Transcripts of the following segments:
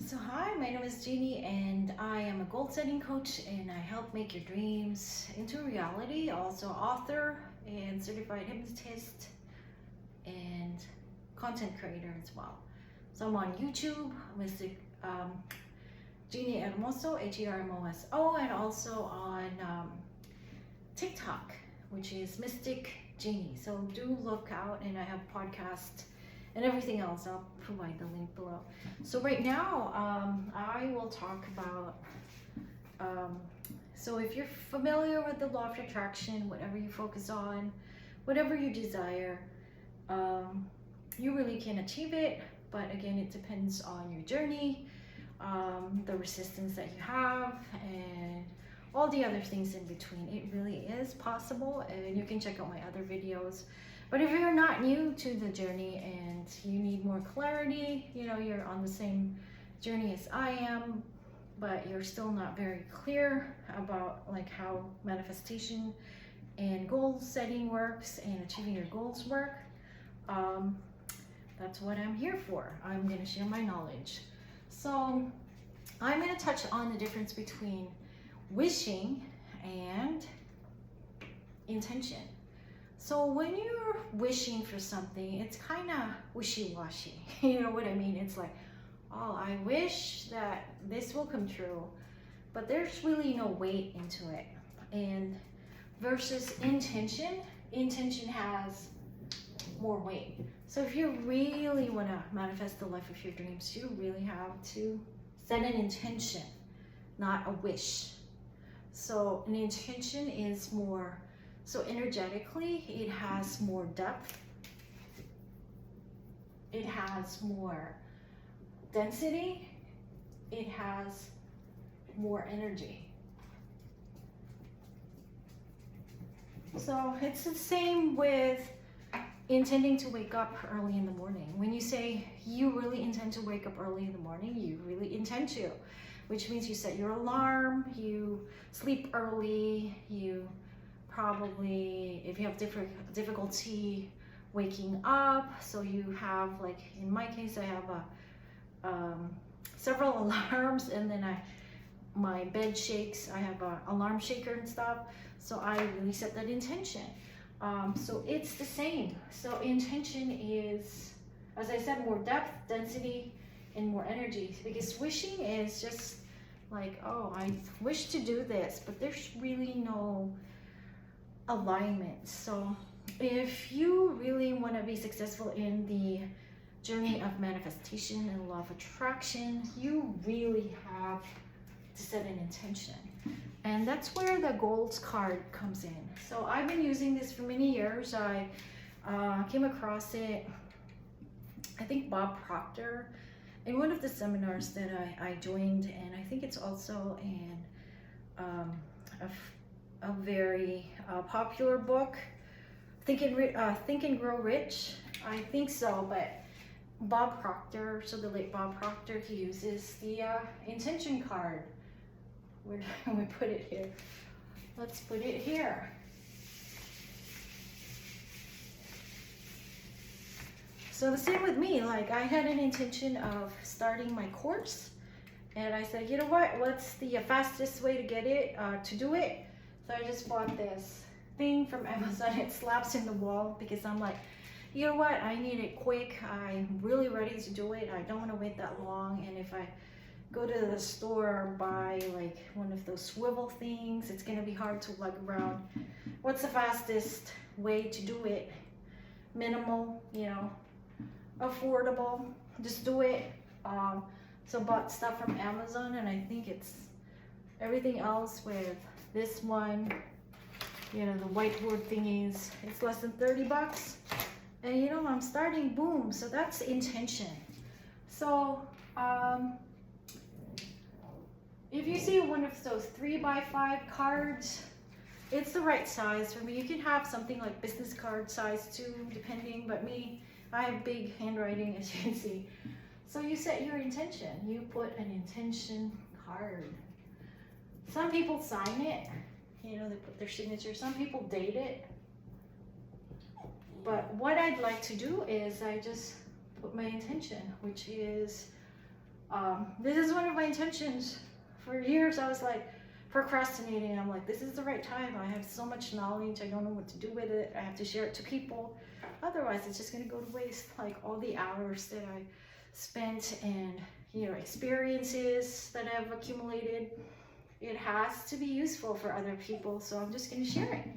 So hi, my name is Jeannie and I am a goal setting coach and I help make your dreams into reality. Also author and certified hypnotist and content creator as well. So I'm on YouTube, Mr. Jeannie Hermoso, Hermoso, and also on TikTok, which is Mystic Jeannie. So do look out, and I have podcasts and everything else. I'll provide the link below. So right now, I will talk about, so if you're familiar with the law of attraction, whatever you focus on, whatever you desire, you really can achieve it. But again, it depends on your journey, the resistance that you have, and all the other things in between. It really is possible, and you can check out my other videos. But if you're not new to the journey and you need more clarity, you're on the same journey as I am, but you're still not very clear about like how manifestation and goal setting works and achieving your goals work, that's what I'm here for. I'm going to share my knowledge. So I'm going to touch on the difference between wishing and intention. So when you're wishing for something, it's kind of wishy-washy. You know what I mean? It's like, oh, I wish that this will come true, but there's really no weight into it. And versus intention has more weight. So if you really want to manifest the life of your dreams, you really have to set an intention, not a wish. So an intention is more, so energetically, it has more depth, it has more density, it has more energy. So it's the same with intending to wake up early in the morning. When you say you really intend to wake up early in the morning, you really intend to, which means you set your alarm, you sleep early, you probably, if you have difficulty waking up, so you have, like in my case, I have several alarms, and then my bed shakes. I have an alarm shaker and stuff, so I really set that intention. So it's the same. So intention is, as I said, more depth, density, and more energy, because wishing is just like, oh, I wish to do this, but there's really no alignment. So if you really want to be successful in the journey of manifestation and law of attraction, you really have to set an intention. And that's where the goals card comes in. So I've been using this for many years. I came across it, I think Bob Proctor, in one of the seminars that I joined, and I think it's also in a very popular book, Think and Grow Rich. I think so, but Bob Proctor, so the late Bob Proctor, he uses the intention card. Where do we put it here? Let's put it here. So the same with me, like I had an intention of starting my course, and I said, you know what, what's the fastest way to get it, to do it? So I just bought this thing from Amazon. It slaps in the wall, because I'm like, you know what, I need it quick. I'm really ready to do it. I don't want to wait that long. And if I go to the store or buy like one of those swivel things, it's going to be hard to lug around. What's the fastest way to do it? Minimal, affordable, just do it. So bought stuff from Amazon, and I think it's everything else with this one, the whiteboard thingies, it's less than 30 bucks. And I'm starting, boom. So that's intention. So if you see one of those 3x5 cards, it's the right size for me. You can have something like business card size too, depending, but I have big handwriting, as you can see. So you set your intention. You put an intention card. Some people sign it, they put their signature. Some people date it. But what I'd like to do is I just put my intention, which is This is one of my intentions. For years I was like procrastinating. I'm like, this is the right time. I have so much knowledge. I don't know what to do with it. I have to share it to people. Otherwise it's just gonna go to waste. Like all the hours that I spent and, you know, experiences that I've accumulated. It has to be useful for other people. So I'm just gonna share it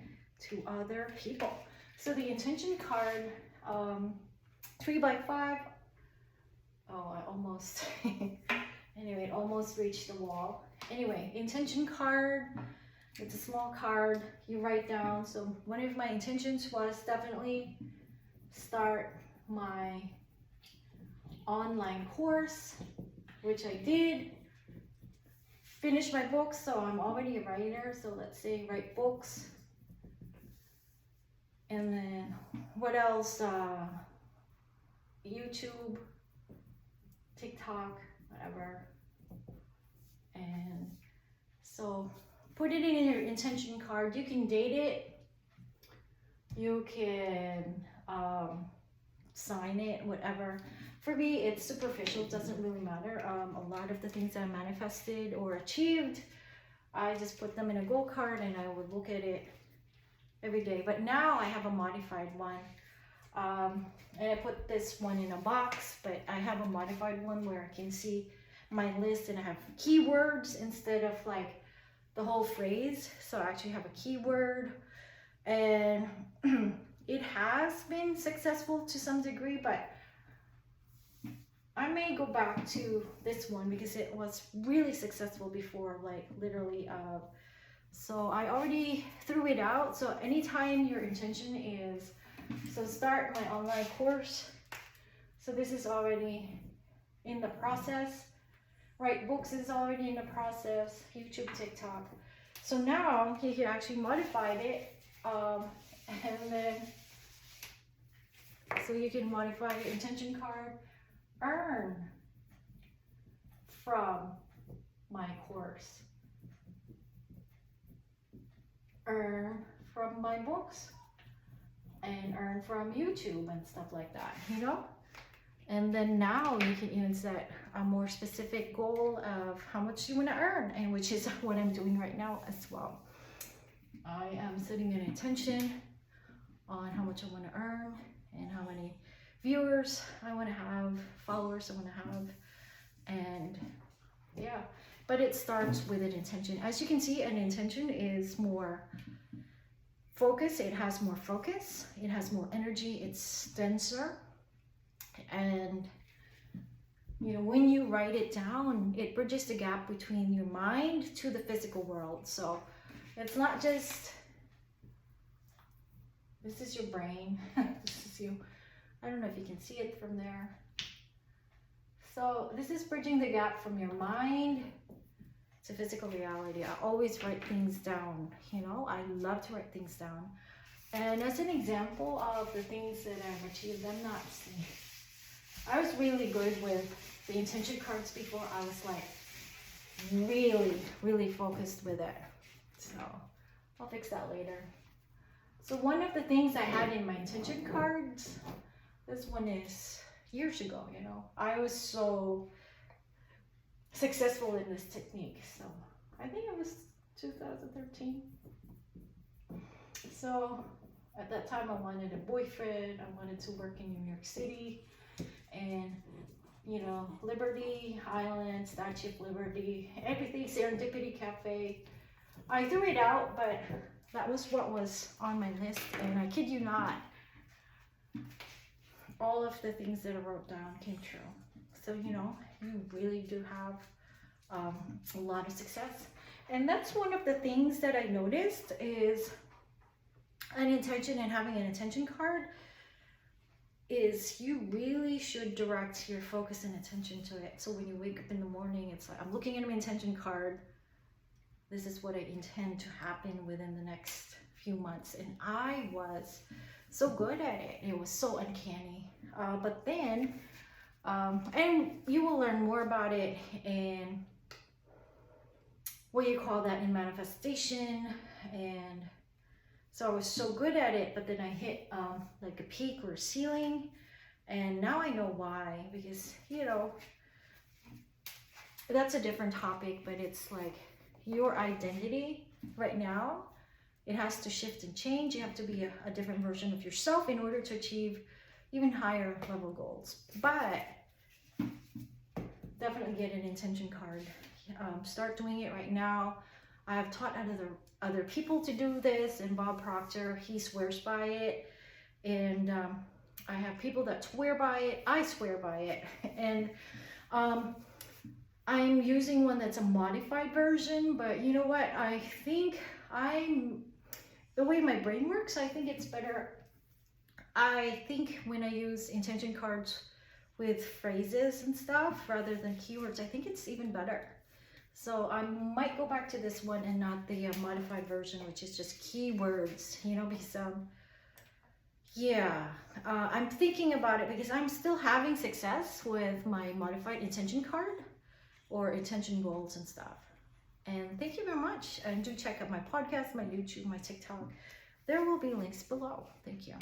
to other people. So the intention card, 3x5. Oh, I almost, anyway, it almost reached the wall. Anyway, intention card, it's a small card you write down. So one of my intentions was definitely start my online course, which I did. Finish my books, so I'm already a writer. So let's say write books. And then what else? YouTube, TikTok, whatever. And so put it in your intention card. You can date it. You can sign it, whatever. For me, it's superficial. It doesn't really matter. A lot of the things I manifested or achieved, I just put them in a gold card and I would look at it every day. But now I have a modified one. And I put this one in a box, but I have a modified one where I can see my list and I have keywords instead of like the whole phrase. So I actually have a keyword, and it has been successful to some degree, but I may go back to this one because it was really successful before, like literally. So I already threw it out. So anytime your intention is, so start my online course. So this is already in the process. Write books is already in the process. YouTube, TikTok. So now you can actually modify it. And then, so you can modify your intention card. Earn from my course. Earn from my books. And earn from YouTube and stuff like that, you know? And then now you can even set a more specific goal of how much you want to earn, and which is what I'm doing right now as well. I am setting an intention on how much I want to earn and how many viewers I want to have, followers I want to have, and yeah. But it starts with an intention. As you can see, an intention is more focus. It has more focus. It has more energy. It's denser. And you know, when you write it down, it bridges the gap between your mind to the physical world. So it's not just, this is your brain. This is you. I don't know if you can see it from there. So this is bridging the gap from your mind to physical reality. I always write things down, you know, I love to write things down. And as an example of the things that I've achieved, I was really good with the intention cards before. I was like really focused with it. So I'll fix that later. So one of the things I had in my intention cards, this one is years ago, you know, I was so successful in this technique. So I think it was 2013. So at that time I wanted a boyfriend, I wanted to work in New York City, and you know, Liberty Island, Statue of Liberty, everything, Serendipity Cafe. I threw it out, but that was what was on my list, and I kid you not, all of the things that I wrote down came true. So, you know, you really do have a lot of success. And that's one of the things that I noticed is an intention, and having an intention card is you really should direct your focus and attention to it. So when you wake up in the morning, it's like, I'm looking at my intention card. This is what I intend to happen within the next few months. And I was so good at it. It was so uncanny. But then, and you will learn more about it in what you call that in manifestation. And so I was so good at it, but then I hit like a peak or a ceiling. And now I know why, because, you know, that's a different topic, but it's like your identity right now, it has to shift and change. You have to be a different version of yourself in order to achieve even higher level goals. But definitely get an intention card. Start doing it right now. I have taught other people to do this, and Bob Proctor, he swears by it. And I have people that swear by it. I swear by it. And I'm using one that's a modified version, but you know what? I think the way my brain works, I think it's better. I think when I use intention cards with phrases and stuff rather than keywords, I think it's even better. So I might go back to this one and not the modified version, which is just keywords, you know, because yeah, I'm thinking about it because I'm still having success with my modified intention card or intention goals and stuff. And thank you very much. And do check out my podcast, my YouTube, my TikTok. There will be links below. Thank you.